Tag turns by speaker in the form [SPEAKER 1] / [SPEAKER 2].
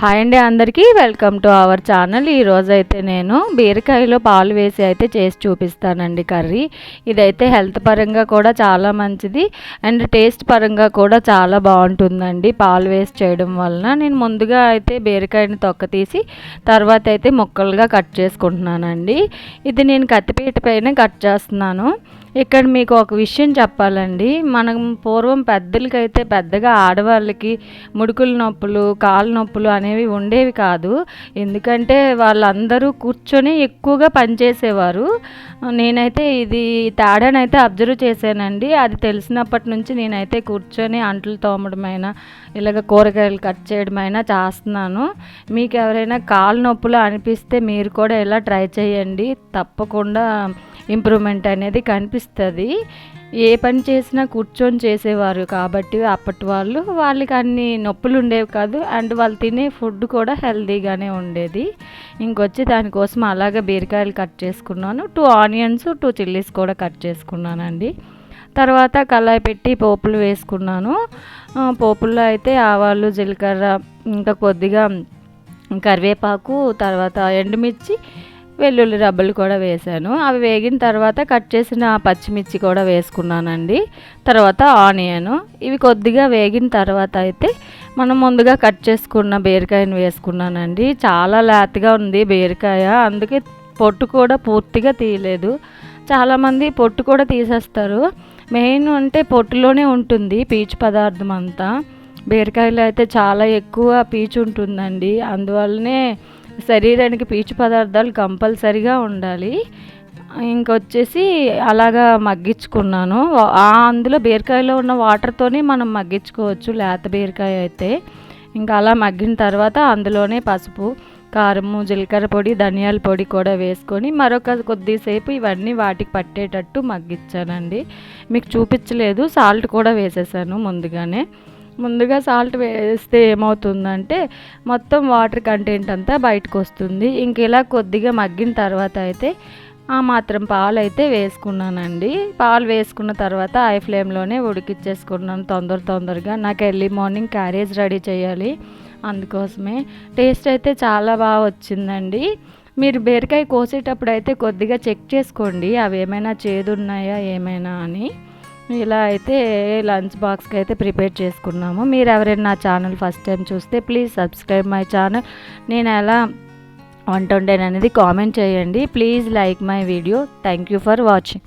[SPEAKER 1] Hi అండి, అందరికీ welcome to our channel. ఈరోజైతే నేను బీరకాయలో పాలు వేసి అయితే చేసి చూపిస్తానండి కర్రీ. ఇదైతే హెల్త్ పరంగా కూడా చాలా మంచిది అండ్ టేస్ట్ పరంగా కూడా చాలా బాగుంటుందండి పాలు వేసి చేయడం వలన. నేను ముందుగా అయితే బీరకాయని తొక్క తీసి తర్వాత అయితే ముక్కలుగా కట్ చేసుకుంటున్నానండి. ఇది నేను కత్తిపీట పైన కట్ చేస్తున్నాను. ఇక్కడ మీకు ఒక విషయం చెప్పాలండి, మనం పూర్వం పెద్దలకైతే పెద్దగా ఆడవాళ్ళకి ముడుకుల నొప్పులు, కాళ్ళ నొప్పులు అనేవి ఉండేవి కాదు. ఎందుకంటే వాళ్ళందరూ కూర్చొని ఎక్కువగా పనిచేసేవారు. నేనైతే ఇది తేడానైతే అబ్జర్వ్ చేశానండి. అది తెలిసినప్పటి నుంచి నేనైతే కూర్చొని అంట్లు తోమడమైనా ఇలాగ కూరగాయలు కట్ చేయడమైనా చేస్తున్నాను. మీకు ఎవరైనా కాళ్ళ నొప్పులు అనిపిస్తే మీరు కూడా ఇలా ట్రై చేయండి, తప్పకుండా ఇంప్రూవ్మెంట్ అనేది కనిపిస్తుంది. ఏ పని చేసినా కూర్చొని చేసేవారు కాబట్టి అప్పటి వాళ్ళకి అన్ని నొప్పులు ఉండేవి కాదు అండ్ వాళ్ళు తినే ఫుడ్ కూడా హెల్తీగానే ఉండేది. ఇంకొచ్చి దానికోసం అలాగే బీరకాయలు కట్ చేసుకున్నాను. 2 ఆనియన్స్ 2 చిల్లీస్ కూడా కట్ చేసుకున్నానండి. తర్వాత కళాయి పెట్టి పోపులు వేసుకున్నాను. పోపుల్లో అయితే ఆవాలు, జీలకర్ర, ఇంకా కొద్దిగా కరివేపాకు, తర్వాత ఎండుమిర్చి, వెల్లుల్లి రబ్బలు కూడా వేసాను. అవి వేగిన తర్వాత కట్ చేసిన పచ్చిమిర్చి కూడా వేసుకున్నానండి. తర్వాత ఆనియన్. ఇవి కొద్దిగా వేగిన తర్వాత అయితే మనం ముందుగా కట్ చేసుకున్న బీరకాయను వేసుకున్నానండి. చాలా లేతగా ఉంది బీరకాయ, అందుకే పొట్టు కూడా పూర్తిగా తీయలేదు. చాలామంది పొట్టు కూడా తీసేస్తారు. మెయిన్ అంటే పొట్టులోనే ఉంటుంది పీచు పదార్థం అంతా. బీరకాయలో అయితే చాలా ఎక్కువ పీచు ఉంటుందండి. అందువల్లనే శరీరానికి పీచు పదార్థాలు కంపల్సరిగా ఉండాలి. ఇంకొచ్చేసి అలాగా మగ్గించుకున్నాను. అందులో బీరకాయలో ఉన్న వాటర్తోనే మనం మగ్గించుకోవచ్చు లేత బీరకాయ అయితే. ఇంకా అలా మగ్గిన తర్వాత అందులోనే పసుపు, కారము, జీలకర్ర పొడి, ధనియాల పొడి కూడా వేసుకొని మరొక కొద్దిసేపు ఇవన్నీ వాటికి పట్టేటట్టు మగ్గించానండి. మీకు చూపించలేదు, సాల్ట్ కూడా వేసేసాను ముందుగానే. ముందుగా సాల్ట్ వేస్తే ఏమవుతుందంటే మొత్తం వాటర్ కంటెంట్ అంతా బయటకు వస్తుంది. ఇంక ఇలా కొద్దిగా మగ్గిన తర్వాత అయితే ఆ మాత్రం పాలు అయితే వేసుకున్నానండి. పాలు వేసుకున్న తర్వాత హై ఫ్లేమ్లోనే ఉడికిచ్చేసుకున్నాను తొందరగా. నాకు ఎర్లీ మార్నింగ్ క్యారేజ్ రెడీ చేయాలి, అందుకోసమే. టేస్ట్ అయితే చాలా బాగా వచ్చిందండి. మీరు బీరకాయ కోసేటప్పుడు అయితే కొద్దిగా చెక్ చేసుకోండి అవి ఏమైనా చేదున్నాయా ఏమైనా అని. ఇలా అయితే లంచ్ బాక్స్కి అయితే ప్రిపేర్ చేసుకున్నాము. మీరు ఎవరైనా నా ఛానల్ ఫస్ట్ టైం చూస్తే ప్లీజ్ సబ్స్క్రైబ్ మై ఛానల్. నేను ఎలా వంట వండాను అనేది కామెంట్ చేయండి. Please like my video. Thank you for watching.